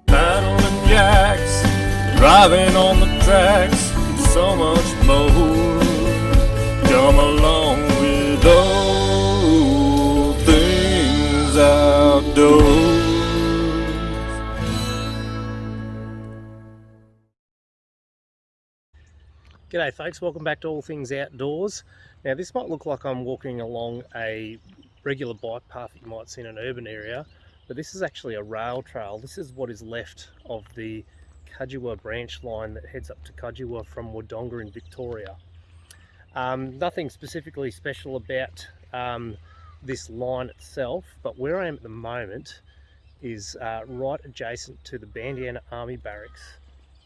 Paddling jacks, driving on the tracks, and so much more. Come along with all things outdoors. G'day folks, welcome back to All Things Outdoors. Now this might look like I'm walking along a regular bike path that you might see in an urban area, but this is actually a rail trail. This is what is left of the Cudgewa branch line that heads up to Cudgewa from Wodonga in Victoria. Nothing specifically special about this line itself, but where I am at the moment is right adjacent to the Bandiana Army Barracks,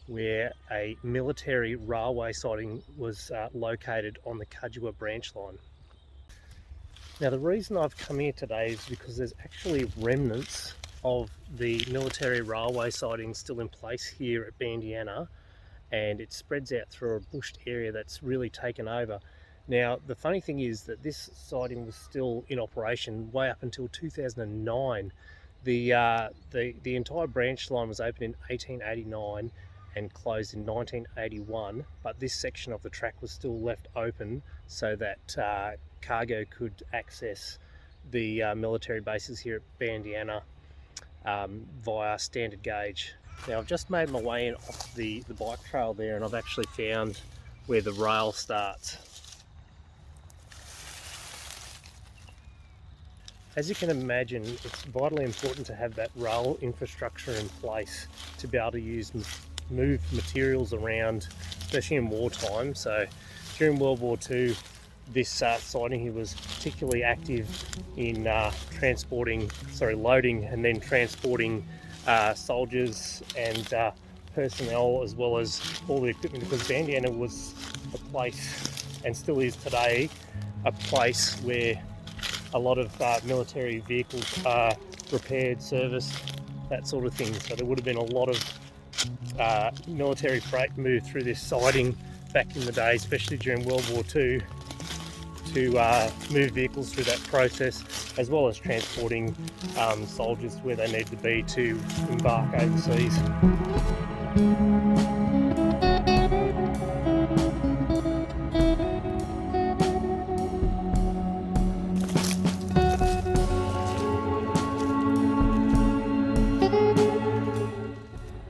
where a military railway siding was located on the Cudgewa branch line. Now the reason I've come here today is because there's actually remnants of the military railway siding still in place here at Bandiana, and it spreads out through a bushed area that's really taken over. Now the funny thing is that this siding was still in operation way up until 2009. The entire branch line was opened in 1889 and closed in 1981, but this section of the track was still left open so that cargo could access the military bases here at Bandiana via standard gauge. Now I've just made my way in off the bike trail there, and I've actually found where the rail starts. As you can imagine, it's vitally important to have that rail infrastructure in place to be able to move materials around, especially in wartime. So during World War II, this siding here was particularly active in loading and then transporting soldiers and personnel, as well as all the equipment, because Bandiana was a place, and still is today, a place where a lot of military vehicles are repaired, serviced, that sort of thing. So there would have been a lot of military freight moved through this siding back in the day, especially during World War II, to move vehicles through that process, as well as transporting soldiers where they need to be to embark overseas.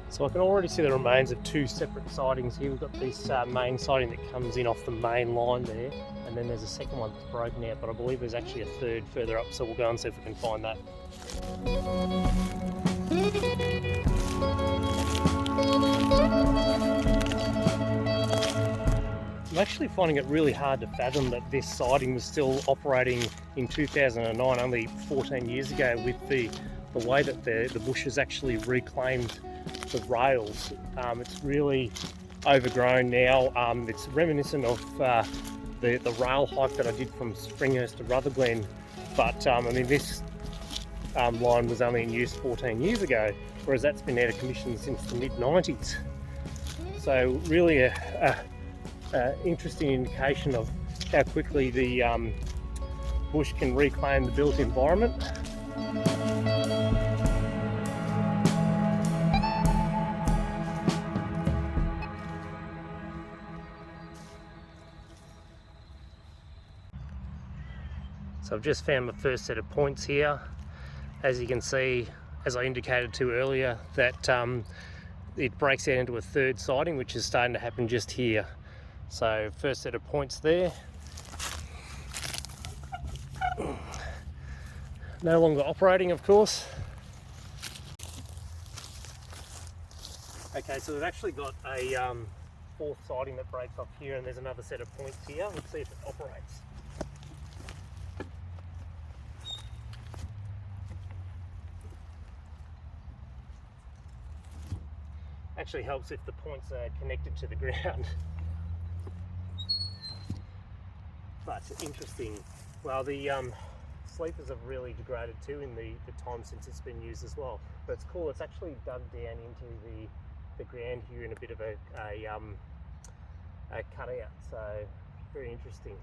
So I can already see the remains of two separate sidings here. We've got this main siding that comes in off the main line there, and then there's a second one that's broken out, but I believe there's actually a third further up, so we'll go and see if we can find that. I'm actually finding it really hard to fathom that this siding was still operating in 2009, only 14 years ago, with the way that the bush has actually reclaimed the rails. It's really overgrown now. It's reminiscent of the rail hike that I did from Springhurst to Rutherglen, but I mean, this line was only in use 14 years ago, whereas that's been out of commission since the mid-90s. So really a interesting indication of how quickly the bush can reclaim the built environment. So I've just found my first set of points here. As you can see, as I indicated to earlier, that it breaks out into a third siding, which is starting to happen just here. So first set of points there. No longer operating, of course. Okay, so we've actually got a fourth siding that breaks off here, and there's another set of points here. Let's see if it operates. Actually helps if the points are connected to the ground. But interesting. Well, the sleepers have really degraded too in the time since it's been used as well. But it's cool. It's actually dug down into the ground here in a bit of a cutout. So very interesting.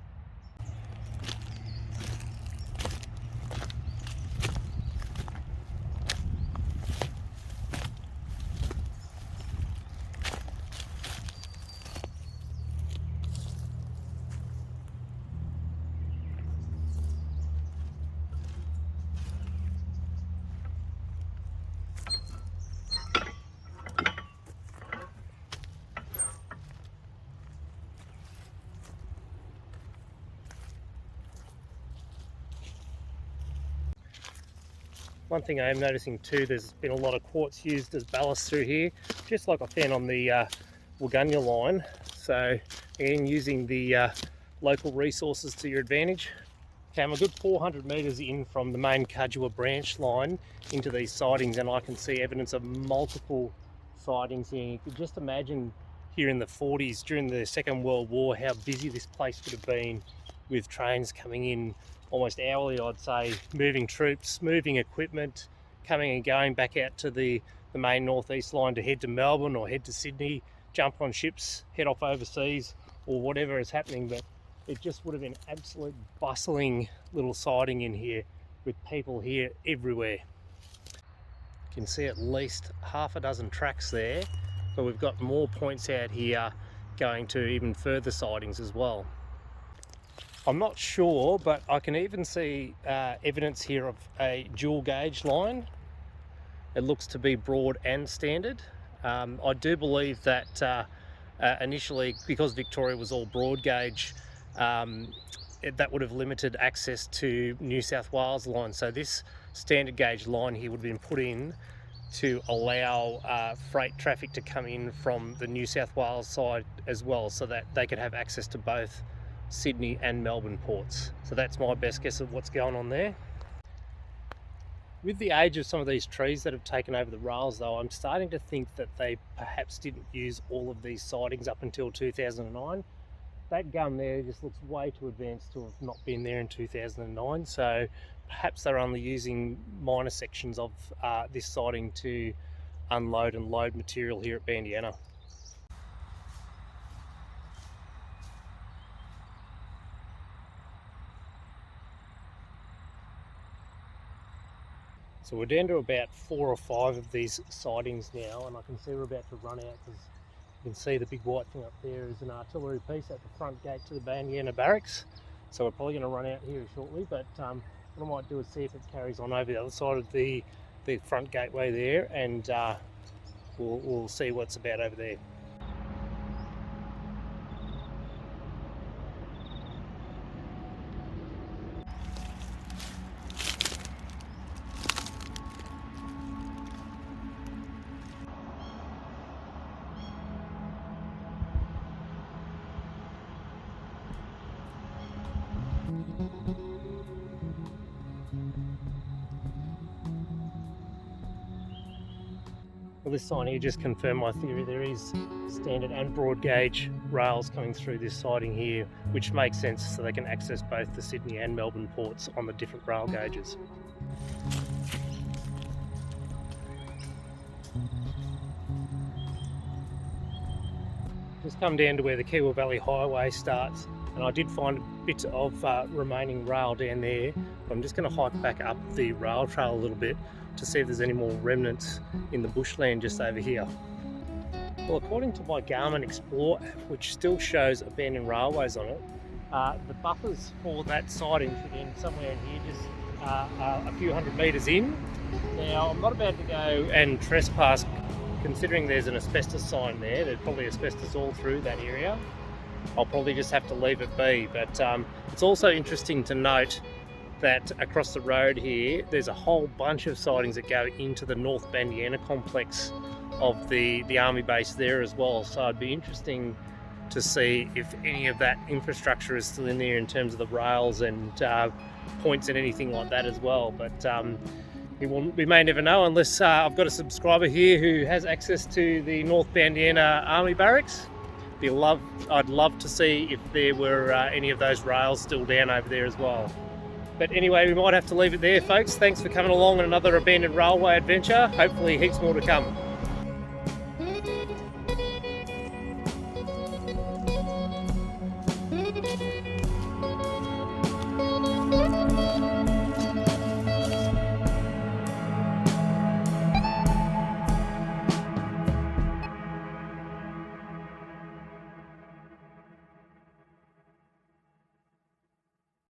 One thing I am noticing too, there's been a lot of quartz used as ballast through here, just like I found on the Wodonga line. So again, using the local resources to your advantage. Okay, I'm a good 400 metres in from the main Kajua branch line into these sidings, and I can see evidence of multiple sidings here. You could just imagine here in the 40s during the Second World War how busy this place would have been, with trains coming in almost hourly, I'd say, moving troops, moving equipment, coming and going back out to the main northeast line to head to Melbourne or head to Sydney, jump on ships, head off overseas, or whatever is happening. But it just would have been absolute bustling little siding in here, with people here everywhere. You can see at least half a dozen tracks there, but we've got more points out here going to even further sidings as well. I'm not sure, but I can even see evidence here of a dual gauge line. It looks to be broad and standard. I do believe that initially, because Victoria was all broad gauge, that would have limited access to New South Wales line. So this standard gauge line here would have been put in to allow freight traffic to come in from the New South Wales side as well, so that they could have access to both Sydney and Melbourne ports. So that's my best guess of what's going on there. With the age of some of these trees that have taken over the rails though, I'm starting to think that they perhaps didn't use all of these sidings up until 2009. That gum there just looks way too advanced to have not been there in 2009, so perhaps they're only using minor sections of this siding to unload and load material here at Bandiana. So we're down to about 4 or 5 of these sidings now, and I can see we're about to run out, because you can see the big white thing up there is an artillery piece at the front gate to the Bandiana Barracks. So we're probably going to run out here shortly, but what I might do is see if it carries on over the other side of the front gateway there, and we'll see what's about over there. Well, this sign here just confirmed my theory. There is standard and broad gauge rails coming through this siding here, which makes sense, so they can access both the Sydney and Melbourne ports on the different rail gauges. Just come down to where the Kiewa Valley Highway starts, and I did find a bit of remaining rail down there. But I'm just going to hike back up the rail trail a little bit to see if there's any more remnants in the bushland just over here. Well, according to my Garmin Explore app, which still shows abandoned railways on it, the buffers for that siding should end somewhere in here, just a few hundred metres in. Now, I'm not about to go and trespass, considering there's an asbestos sign there. There's probably asbestos all through that area. I'll probably just have to leave it be, but it's also interesting to note that across the road here, there's a whole bunch of sidings that go into the North Bandiana complex of the army base there as well. So it'd be interesting to see if any of that infrastructure is still in there in terms of the rails and points and anything like that as well. But we may never know unless I've got a subscriber here who has access to the North Bandiana Army Barracks. I'd love to see if there were any of those rails still down over there as well. But anyway, we might have to leave it there, folks. Thanks for coming along on another abandoned railway adventure. Hopefully heaps more to come.